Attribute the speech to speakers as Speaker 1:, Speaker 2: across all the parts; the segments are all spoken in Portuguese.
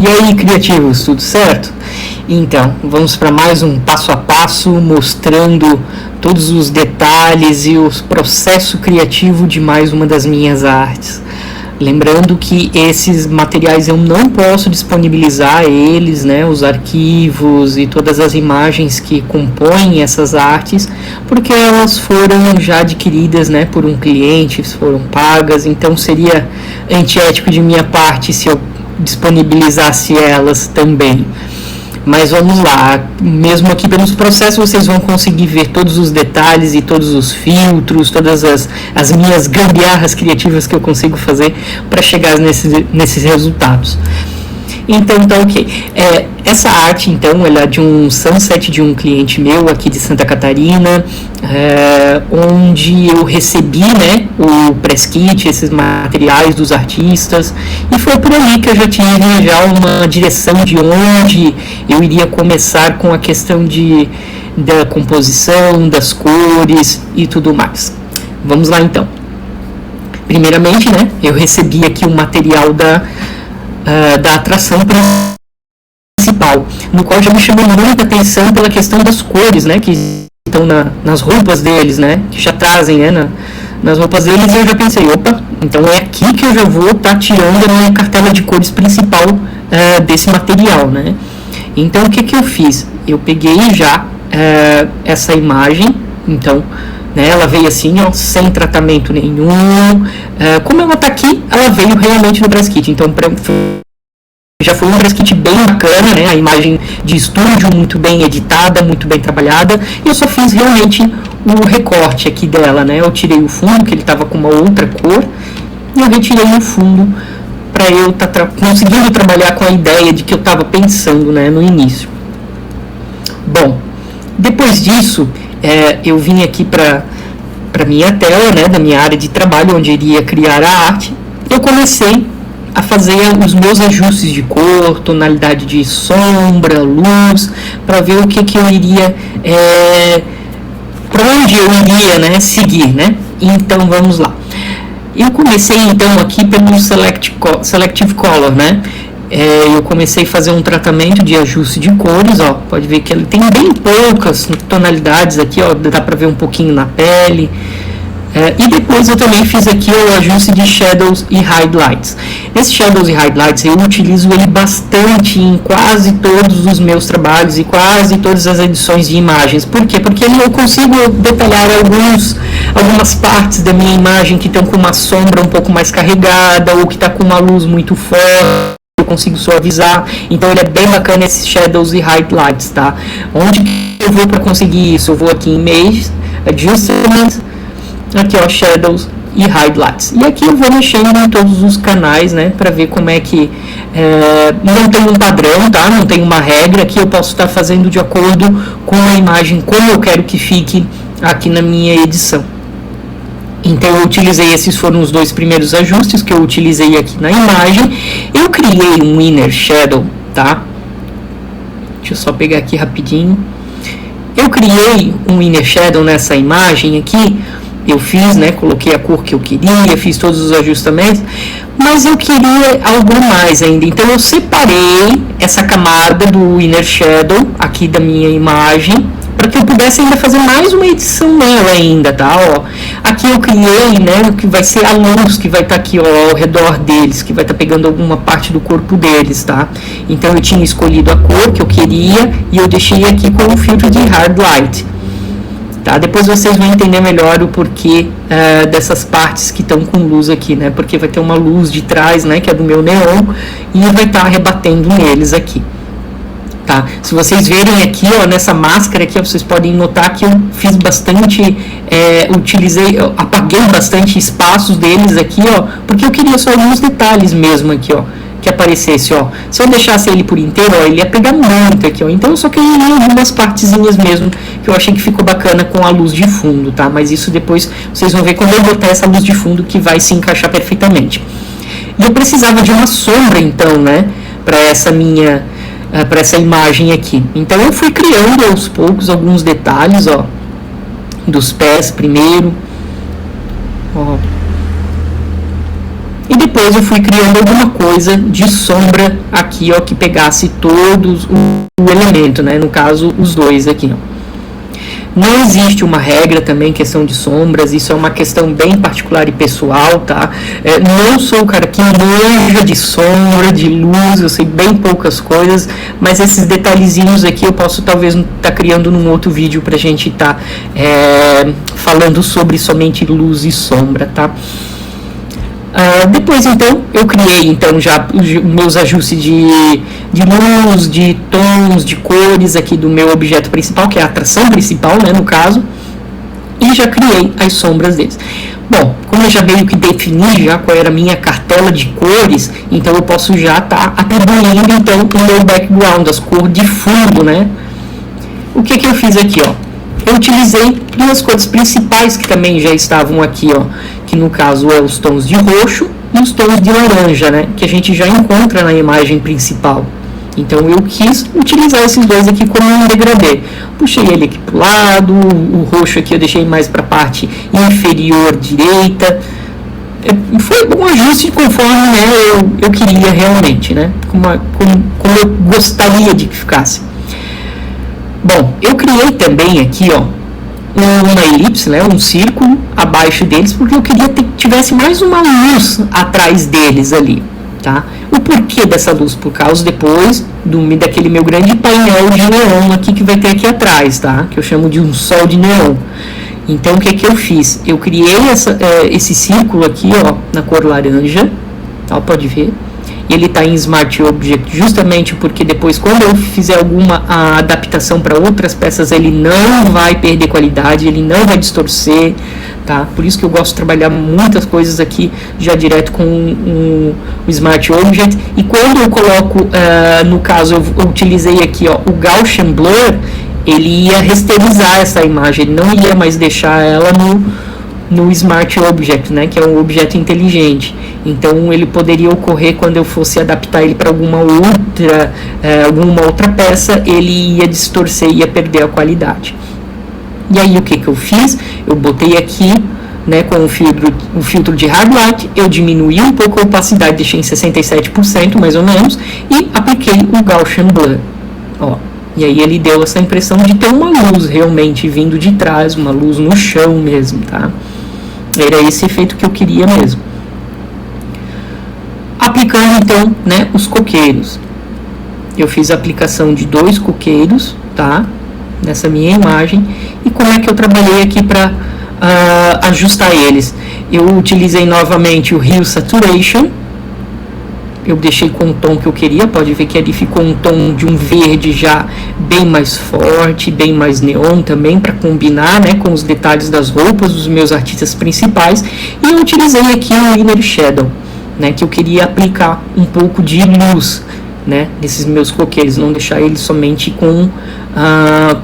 Speaker 1: E aí, criativos, tudo certo? Então, vamos para mais um passo a passo mostrando todos os detalhes e o processo criativo de mais uma das minhas artes. Lembrando que esses materiais eu não posso disponibilizar eles, né, os arquivos e todas as imagens que compõem essas artes, porque elas foram já adquiridas, né, por um cliente, foram pagas, então seria antiético de minha parte se eu disponibilizasse elas também. Mas vamos lá, mesmo aqui pelos processos vocês vão conseguir ver todos os detalhes e todos os filtros, todas as minhas gambiarras criativas que eu consigo fazer para chegar nesses resultados. Então tá ok. Essa arte, então, ela é de um sunset de um cliente meu aqui de Santa Catarina, onde eu recebi, né, o press kit, esses materiais dos artistas, e foi por ali que eu já tive já uma direção de onde eu iria começar com a questão da composição, das cores e tudo mais. Vamos lá então. Primeiramente, né, eu recebi aqui o material da atração principal, no qual já me chamou muita atenção pela questão das cores, né, que estão nas roupas deles, né, que já trazem, né, nas roupas deles, e eu já pensei, opa, então é aqui que eu já vou estar tirando a minha cartela de cores principal desse material, né. Então o que eu fiz? Eu peguei já essa imagem, então, né, ela veio assim, ó, sem tratamento nenhum. Como ela está aqui, ela veio realmente no press kit. Então, já foi um press kit bem bacana, né, a imagem de estúdio muito bem editada, muito bem trabalhada. E eu só fiz realmente o recorte aqui dela, né. Eu tirei o fundo, que ele estava com uma outra cor, e eu retirei o fundo para eu estar conseguindo trabalhar com a ideia de que eu estava pensando, né, no início. Bom, depois disso, eu vim aqui para minha tela, né, da minha área de trabalho, onde eu iria criar a arte. Eu comecei a fazer os meus ajustes de cor, tonalidade de sombra, luz, para ver o que eu iria, para onde eu iria, né, seguir, né. Então vamos lá. Eu comecei então aqui pelo Selective Color, né. Eu comecei a fazer um tratamento de ajuste de cores, ó, pode ver que ele tem bem poucas tonalidades aqui, ó, dá para ver um pouquinho na pele. E depois eu também fiz aqui o ajuste de Shadows e Highlights. Esse Shadows e Highlights eu utilizo ele bastante em quase todos os meus trabalhos e quase todas as edições de imagens. Por quê? Porque eu consigo detalhar algumas partes da minha imagem que estão com uma sombra um pouco mais carregada ou que está com uma luz muito forte. Eu consigo suavizar, então ele é bem bacana esse Shadows e Highlights, tá? Onde eu vou para conseguir isso? Eu vou aqui em Image, Adjustment, aqui ó, Shadows e Highlights, e aqui eu vou mexendo em todos os canais, né, para ver como é que não tem um padrão, tá? Não tem uma regra, aqui eu posso estar fazendo de acordo com a imagem, como eu quero que fique aqui na minha edição. Então eu utilizei, esses foram os dois primeiros ajustes que eu utilizei aqui na imagem. Eu criei um Inner Shadow, tá? Deixa eu só pegar aqui rapidinho. Eu criei um Inner Shadow nessa imagem aqui. Eu fiz, né, coloquei a cor que eu queria, fiz todos os ajustamentos, mas eu queria algo mais ainda. Então eu separei essa camada do Inner Shadow aqui da minha imagem, para que eu pudesse ainda fazer mais uma edição nela ainda, tá? Ó, aqui eu criei, né, o que vai ser a luz que vai estar aqui, ó, ao redor deles, que vai estar pegando alguma parte do corpo deles, tá? Então eu tinha escolhido a cor que eu queria e eu deixei aqui com o filtro de Hard Light, tá? Depois vocês vão entender melhor o porquê dessas partes que estão com luz aqui, né? Porque vai ter uma luz de trás, né, que é do meu neon, e vai estar rebatendo neles aqui. Tá? Se vocês verem aqui, ó, nessa máscara aqui, ó, vocês podem notar que eu fiz bastante, apaguei bastante espaços deles aqui, ó, porque eu queria só alguns detalhes mesmo aqui, ó, que aparecesse, ó. Se eu deixasse ele por inteiro, ó, ele ia pegar muito aqui, ó. Então eu só queria algumas partezinhas mesmo que eu achei que ficou bacana com a luz de fundo, tá? Mas isso depois vocês vão ver quando eu botar essa luz de fundo que vai se encaixar perfeitamente. E eu precisava de uma sombra, então, né, para essa imagem aqui. Então eu fui criando aos poucos alguns detalhes, ó, dos pés primeiro, ó. E depois depois eu fui criando alguma coisa de sombra aqui, ó, que pegasse todos o elemento, né? No caso, os dois aqui, ó. Não existe uma regra também, questão de sombras, isso é uma questão bem particular e pessoal, tá? Não sou o cara que manja de sombra, de luz, eu sei bem poucas coisas, mas esses detalhezinhos aqui eu posso talvez estar criando num outro vídeo pra gente estar falando sobre somente luz e sombra, tá? Depois então eu criei então já os meus ajustes de luz, de tons, de cores aqui do meu objeto principal, que é a atração principal, né, no caso, e já criei as sombras deles. Bom, como eu já meio que defini já qual era a minha cartela de cores, então eu posso já estar atribuindo então o meu background, as cores de fundo, né? O que eu fiz aqui, ó? Eu utilizei duas cores principais que também já estavam aqui, ó, que no caso é os tons de roxo e os tons de laranja, né, que a gente já encontra na imagem principal. Então eu quis utilizar esses dois aqui como um degradê. Puxei ele aqui para o lado, o roxo aqui eu deixei mais para a parte inferior direita. Foi um ajuste conforme, né, eu queria realmente, né, como eu gostaria de que ficasse. Bom, eu criei também aqui, ó, uma elipse, né, um círculo abaixo deles, porque eu queria que tivesse mais uma luz atrás deles ali, tá? O porquê dessa luz? Por causa depois daquele meu grande painel de neon aqui que vai ter aqui atrás, tá? Que eu chamo de um sol de neon. Então, o que eu fiz? Eu criei esse círculo aqui, ó, na cor laranja, ó, pode ver. Ele está em Smart Object justamente porque depois, quando eu fizer alguma adaptação para outras peças, ele não vai perder qualidade, ele não vai distorcer, tá? Por isso que eu gosto de trabalhar muitas coisas aqui já direto com o Smart Object. E quando eu coloco, no caso, eu utilizei aqui, ó, o Gaussian Blur, ele ia rasterizar essa imagem, ele não ia mais deixar ela no Smart Object, né, que é um objeto inteligente. Então ele poderia ocorrer quando eu fosse adaptar ele para alguma outra peça, ele ia distorcer, ia perder a qualidade. E aí o que eu fiz? Eu botei aqui, né, com o filtro de hard light, eu diminuí um pouco a opacidade, deixei em 67% mais ou menos, e apliquei o Gaussian Blur, ó. E aí ele deu essa impressão de ter uma luz realmente vindo de trás, uma luz no chão mesmo, tá? Era esse efeito que eu queria mesmo. Aplicando então, né, os coqueiros. Eu fiz a aplicação de 2 coqueiros, tá? Nessa minha imagem. E como é que eu trabalhei aqui para ajustar eles? Eu utilizei novamente o Hue Saturation. Eu deixei com o tom que eu queria, pode ver que ali ficou um tom de um verde já bem mais forte, bem mais neon também, para combinar, né, com os detalhes das roupas dos meus artistas principais. E eu utilizei aqui o Inner Shadow, né, que eu queria aplicar um pouco de luz, né, nesses meus coqueiros, não deixar eles somente com a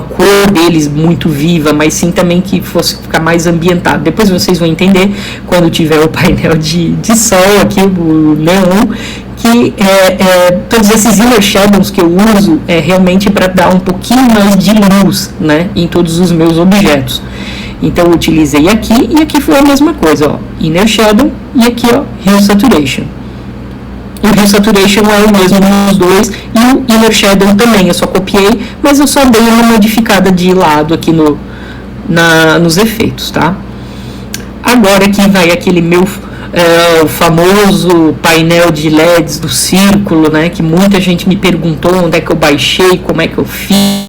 Speaker 1: cor deles muito viva, mas sim também que fosse ficar mais ambientado. Depois vocês vão entender quando tiver o painel de sol aqui, o neon, que todos esses inner shadows que eu uso é realmente para dar um pouquinho mais de luz, né, em todos os meus objetos. Então eu utilizei aqui e aqui foi a mesma coisa, ó, Inner Shadow e aqui, ó, Hue Saturation. O Hue Saturation é o mesmo nos dois e o Inner Shadow também, eu só copiei, mas eu só dei uma modificada de lado aqui nos efeitos, tá? Agora aqui vai aquele meu o famoso painel de LEDs do círculo, né, que muita gente me perguntou onde é que eu baixei, como é que eu fiz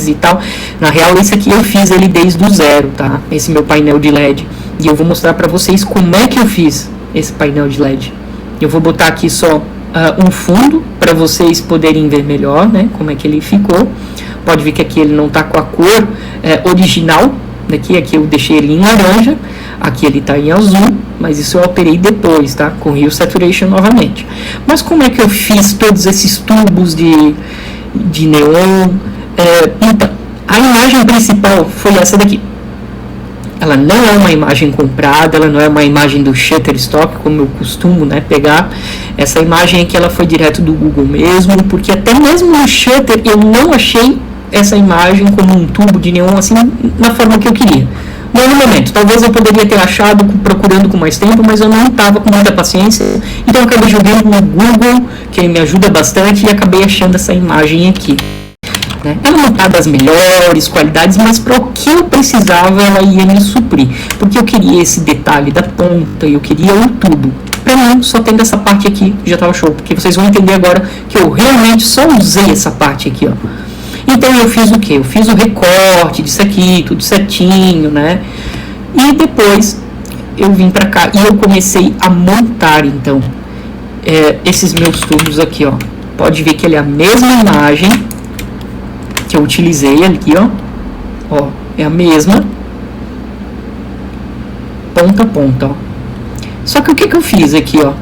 Speaker 1: e tal. Na real, esse aqui eu fiz ele desde o zero, tá? Esse meu painel de LED. E eu vou mostrar pra vocês como é que eu fiz esse painel de LED. Eu vou botar aqui só um fundo para vocês poderem ver melhor, né, como é que ele ficou. Pode ver que aqui ele não tá com a cor original. Aqui eu deixei ele em laranja. Aqui ele tá em azul, mas isso eu alterei depois, tá? Com Hue Saturation novamente. Mas como é que eu fiz todos esses tubos de neon? Então, a imagem principal foi essa daqui. Ela não é uma imagem comprada, ela não é uma imagem do Shutterstock, como eu costumo, né, pegar. Essa imagem aqui ela foi direto do Google mesmo, porque até mesmo no Shutter eu não achei essa imagem como um tubo de neon assim, na forma que eu queria. Não no momento. Talvez eu poderia ter achado procurando com mais tempo, mas eu não estava com muita paciência. Então eu acabei jogando no Google, que me ajuda bastante, e acabei achando essa imagem aqui. Ela não está das melhores qualidades, mas para o que eu precisava ela ia me suprir. Porque eu queria esse detalhe da ponta, eu queria o tubo. Para mim, só tendo essa parte aqui já estava show. Porque vocês vão entender agora que eu realmente só usei essa parte aqui, ó. Então eu fiz o que? Eu fiz o recorte disso aqui, tudo certinho, né? E depois eu vim para cá e eu comecei a montar, então, esses meus tubos aqui, ó. Pode ver que ele é a mesma imagem que eu utilizei aqui, ó, é a mesma, ponta a ponta, ó. Só que o que eu fiz aqui, ó,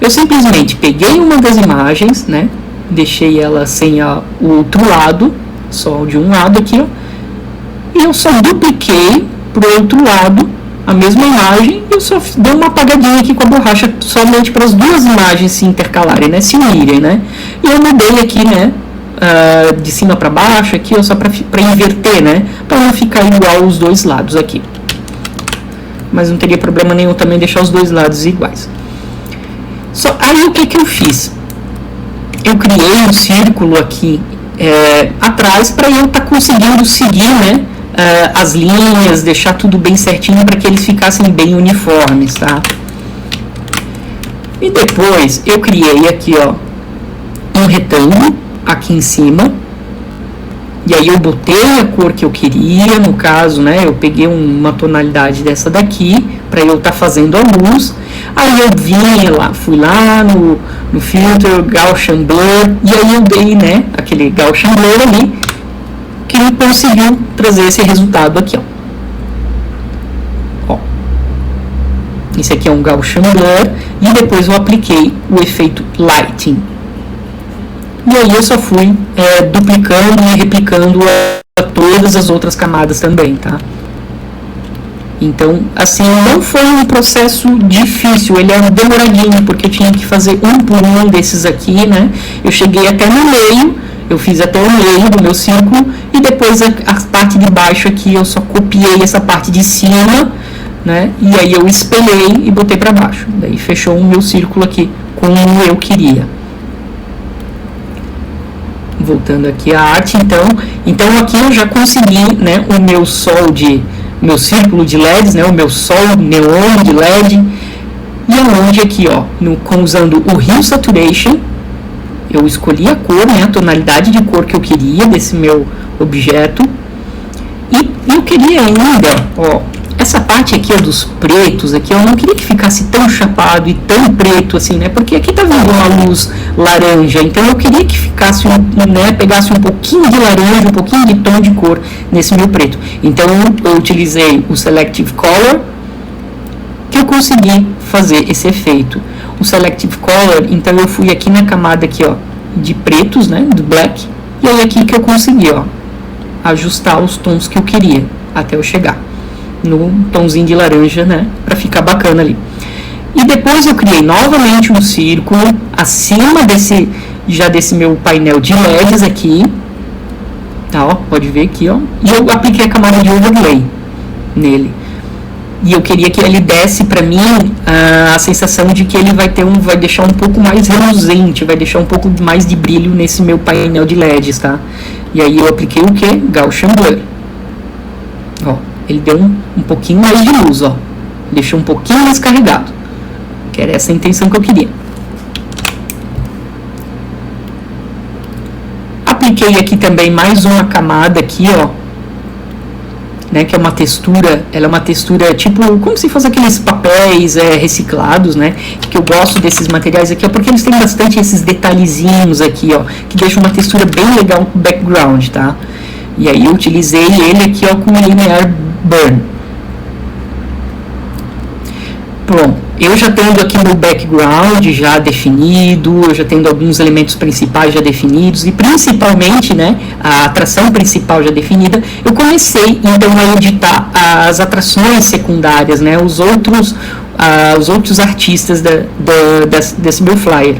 Speaker 1: eu simplesmente peguei uma das imagens, né, deixei ela sem o outro lado, só de um lado aqui, ó, e eu só dupliquei pro outro lado a mesma imagem, e eu só dei uma apagadinha aqui com a borracha, somente para as duas imagens se intercalarem, né, se unirem, né, e eu mudei aqui, né, de cima para baixo aqui, ó, só para inverter, né, para não ficar igual os dois lados aqui. Mas não teria problema nenhum também deixar os dois lados iguais. Aí o que eu fiz? Eu criei um círculo aqui atrás para eu estar conseguindo seguir, né, as linhas, deixar tudo bem certinho para que eles ficassem bem uniformes, tá? E depois eu criei aqui, ó, um retângulo aqui em cima, e aí eu botei a cor que eu queria, no caso, né, eu peguei uma tonalidade dessa daqui, para eu estar fazendo a luz, aí eu fui lá no filtro Gaussian Blur, e aí eu dei, né, aquele Gaussian Blur ali, que conseguiu trazer esse resultado aqui, ó. Esse aqui é um Gaussian Blur, e depois eu apliquei o efeito Lighting. E aí eu só fui duplicando e replicando a todas as outras camadas também, tá? Então, assim, não foi um processo difícil, ele é demoradinho, porque eu tinha que fazer um por um desses aqui, né? Eu cheguei até no meio, eu fiz até o meio do meu círculo, e depois a parte de baixo aqui eu só copiei essa parte de cima, né? E aí eu espelhei e botei para baixo. Daí fechou o meu círculo aqui como eu queria. Voltando aqui a arte, então aqui eu já consegui, né, o meu círculo de LEDs, né, o meu sol neon de LED, e aonde aqui, ó, usando o Hue Saturation, eu escolhi a cor, né, a tonalidade de cor que eu queria desse meu objeto, e eu queria ainda, ó, essa parte aqui, ó, dos pretos aqui, eu não queria que ficasse tão chapado e tão preto assim, né, porque aqui tá vindo uma luz laranja, então eu queria que ficasse, né, pegasse um pouquinho de laranja, um pouquinho de tom de cor nesse meu preto. Então eu utilizei o Selective Color, que eu consegui fazer esse efeito. O Selective Color, então eu fui aqui na camada aqui, ó, de pretos, né, do black, e aí aqui que eu consegui, ó, ajustar os tons que eu queria, até eu chegar no tomzinho de laranja, né, para ficar bacana ali. E depois eu criei novamente um círculo acima desse meu painel de LEDs aqui, tá, ó, pode ver aqui, ó, e eu apliquei a camada de overlay nele. E eu queria que ele desse para mim a sensação de que ele vai deixar um pouco mais reluzente, vai deixar um pouco mais de brilho nesse meu painel de LEDs, tá? E aí eu apliquei o que? Gaussian Blur. Ó, ele deu um pouquinho mais de luz, ó. Deixou um pouquinho mais carregado. Que era essa a intenção que eu queria. Apliquei aqui também mais uma camada aqui, ó, né, que é uma textura, ela é uma textura tipo, como se fosse aqueles papéis reciclados, né, que eu gosto desses materiais aqui, ó, porque eles têm bastante esses detalhezinhos aqui, ó, que deixam uma textura bem legal no background, tá? E aí eu utilizei ele aqui, ó, com Linear Burn. Pronto, eu já tendo aqui meu background já definido, eu já tendo alguns elementos principais já definidos e principalmente, né, a atração principal já definida, eu comecei então a editar as atrações secundárias, né, os outros artistas desse meu flyer.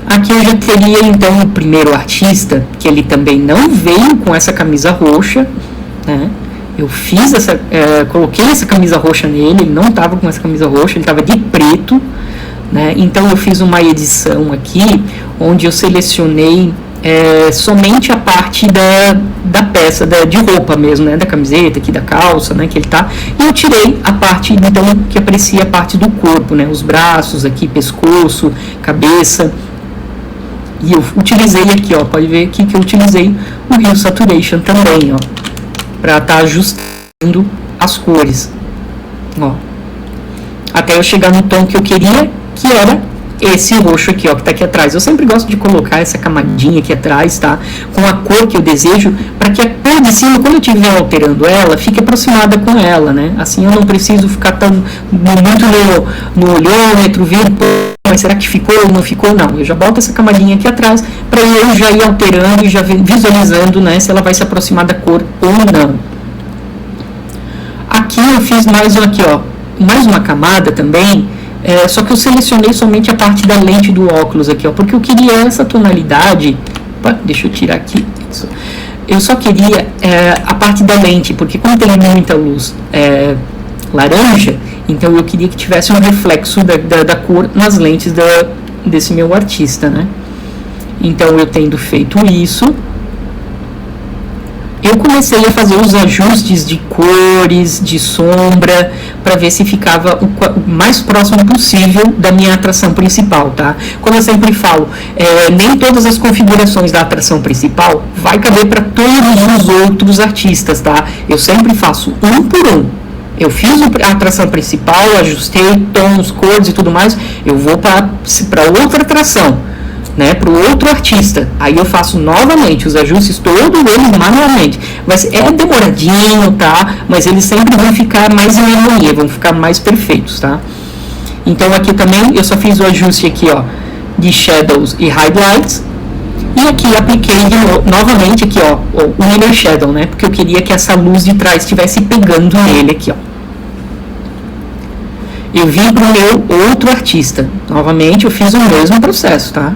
Speaker 1: Aqui eu já teria então o primeiro artista, que ele também não veio com essa camisa roxa, né? Eu fiz coloquei essa camisa roxa nele, ele não estava com essa camisa roxa, ele estava de preto, né? Então eu fiz uma edição aqui, onde eu selecionei somente a parte da peça, de roupa mesmo, né? Da camiseta, aqui da calça, né? Que ele tá, e eu tirei a parte, então, que aparecia a parte do corpo, né? Os braços aqui, pescoço, cabeça. E eu utilizei aqui, ó, pode ver aqui que eu utilizei o Hue Saturation também, ó, para estar ajustando as cores, ó, até eu chegar no tom que eu queria, que era esse roxo aqui, ó, que tá aqui atrás. Eu sempre gosto de colocar essa camadinha aqui atrás, tá, com a cor que eu desejo, para que a cor de cima, quando eu estiver alterando ela, fique aproximada com ela, né, assim eu não preciso ficar tão muito no olhômetro, vendo, mas será que ficou ou não ficou? Não, eu já boto essa camadinha aqui atrás para eu já ir alterando e já visualizando, né, se ela vai se aproximar da cor ou não. Aqui eu fiz mais uma camada também, só que eu selecionei somente a parte da lente do óculos aqui, ó, porque eu queria essa tonalidade. Deixa eu tirar aqui isso. Eu só queria a parte da lente, porque como tem muita luz laranja, então eu queria que tivesse um reflexo da cor nas lentes desse meu artista, né? Então eu tendo feito isso, eu comecei a fazer os ajustes de cores, de sombra, para ver se ficava o mais próximo possível da minha atração principal, tá? Como eu sempre falo, nem todas as configurações da atração principal vai caber para todos os outros artistas, tá? Eu sempre faço um por um. Eu fiz a atração principal, ajustei tons, cores e tudo mais, eu vou para outra atração, né, para o outro artista, aí eu faço novamente os ajustes, todos eles manualmente, mas é demoradinho, tá, mas eles sempre vão ficar mais em harmonia, vão ficar mais perfeitos, tá. Então aqui também eu só fiz o ajuste aqui, ó, de shadows e highlights, e aqui apliquei novamente aqui, ó, o inner shadow, né, porque eu queria que essa luz de trás estivesse pegando nele aqui, ó. Eu vim para o meu outro artista, novamente eu fiz o mesmo processo, tá.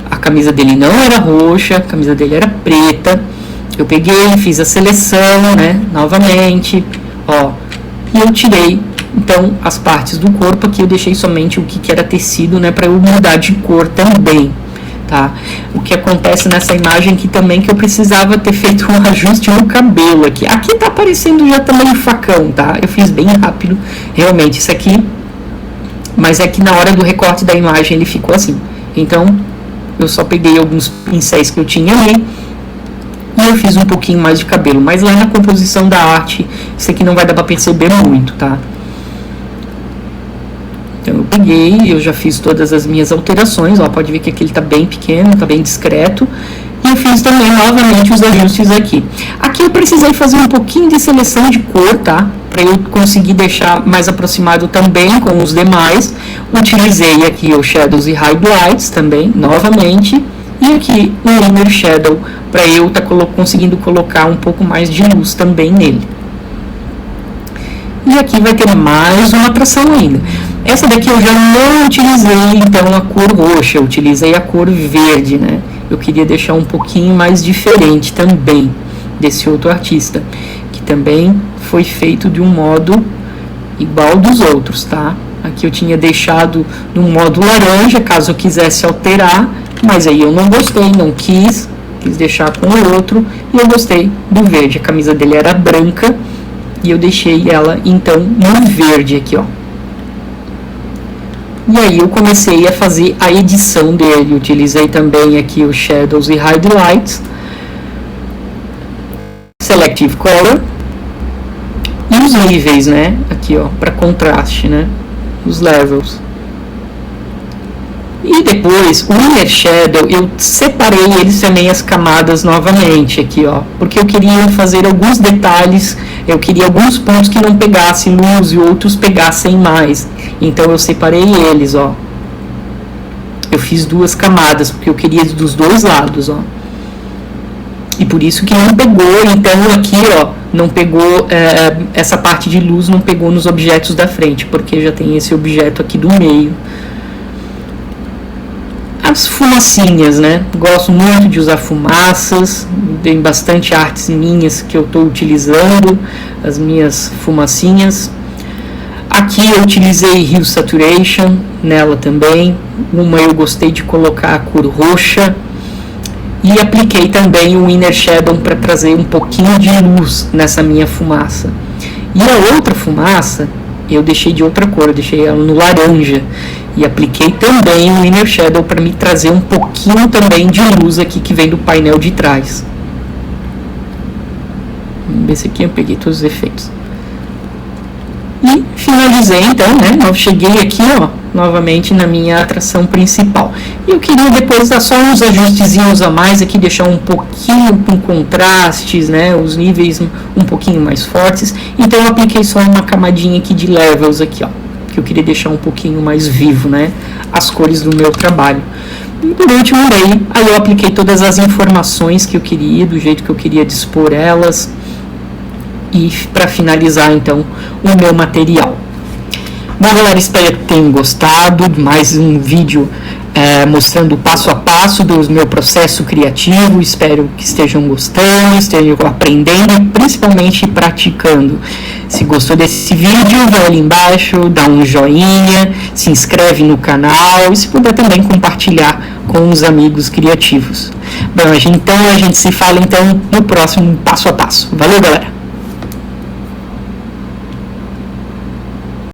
Speaker 1: A camisa dele não era roxa, a camisa dele era preta. Eu peguei, fiz a seleção, né, novamente, ó, e eu tirei, então, as partes do corpo aqui, eu deixei somente o que era tecido, né, para eu mudar de cor também, tá? O que acontece nessa imagem aqui também, que eu precisava ter feito um ajuste no cabelo aqui. Aqui tá aparecendo já também o facão, tá? Eu fiz bem rápido, realmente, isso aqui, mas é que na hora do recorte da imagem ele ficou assim. Então, eu só peguei alguns pincéis que eu tinha ali e eu fiz um pouquinho mais de cabelo, mas lá na composição da arte isso aqui não vai dar para perceber muito, tá? Então eu peguei, eu já fiz todas as minhas alterações, ó, pode ver que aqui ele tá bem pequeno, tá bem discreto, e eu fiz também novamente os ajustes aqui. Aqui eu precisei fazer um pouquinho de seleção de cor, tá? Para eu conseguir deixar mais aproximado também com os demais. Utilizei aqui o Shadows e Highlights também, novamente. E aqui o Inner Shadow, para eu estar conseguindo colocar um pouco mais de luz também nele. E aqui vai ter mais uma atração ainda. Essa daqui eu já não utilizei, então, a cor roxa, eu utilizei a cor verde, né? Eu queria deixar um pouquinho mais diferente também desse outro artista, que também foi feito de um modo igual dos outros, tá? Aqui eu tinha deixado no modo laranja, caso eu quisesse alterar, mas aí eu não gostei, não quis deixar com o outro, e eu gostei do verde. A camisa dele era branca, e eu deixei ela, então, no verde aqui, ó. E aí eu comecei a fazer a edição dele, utilizei também aqui os Shadows e Highlights, Selective Color, e os níveis, né, aqui ó, para contraste, né, os levels. E depois, o Inner Shadow, eu separei eles também as camadas novamente aqui, ó, porque eu queria fazer alguns detalhes, eu queria alguns pontos que não pegassem luz e outros pegassem mais. Então eu separei eles, ó. Eu fiz duas camadas, porque eu queria dos dois lados, ó. E por isso que não pegou, então aqui, ó, não pegou, essa parte de luz não pegou nos objetos da frente, porque já tem esse objeto aqui do meio. as fumacinhas, né? Gosto muito de usar fumaças, tem bastante artes minhas que eu estou utilizando, as minhas fumacinhas. Aqui eu utilizei Hue Saturation nela também, uma eu gostei de colocar a cor roxa, e apliquei também o Inner Shadow para trazer um pouquinho de luz nessa minha fumaça. E a outra fumaça eu deixei de outra cor, eu deixei ela no laranja, e apliquei também o Inner Shadow para me trazer um pouquinho também de luz aqui que vem do painel de trás. Vamos ver se aqui eu peguei todos os efeitos. E finalizei então, né? Eu cheguei aqui, ó, novamente na minha atração principal. E eu queria depois dar só uns ajustezinhos a mais aqui, deixar um pouquinho com contrastes, né? Os níveis um pouquinho mais fortes. Então eu apliquei só uma camadinha aqui de levels aqui, ó, que eu queria deixar um pouquinho mais vivo, né? As cores do meu trabalho. E por último, aí eu apliquei todas as informações que eu queria, do jeito que eu queria dispor elas. E para finalizar então o meu material. Bom, galera, espero que tenham gostado de mais um vídeo mostrando passo a passo do meu processo criativo. Espero que estejam gostando, estejam aprendendo e principalmente praticando. Se gostou desse vídeo, vai ali embaixo, dá um joinha, se inscreve no canal e se puder também compartilhar com os amigos criativos. Bom, então a gente se fala então no próximo passo a passo. Valeu, galera!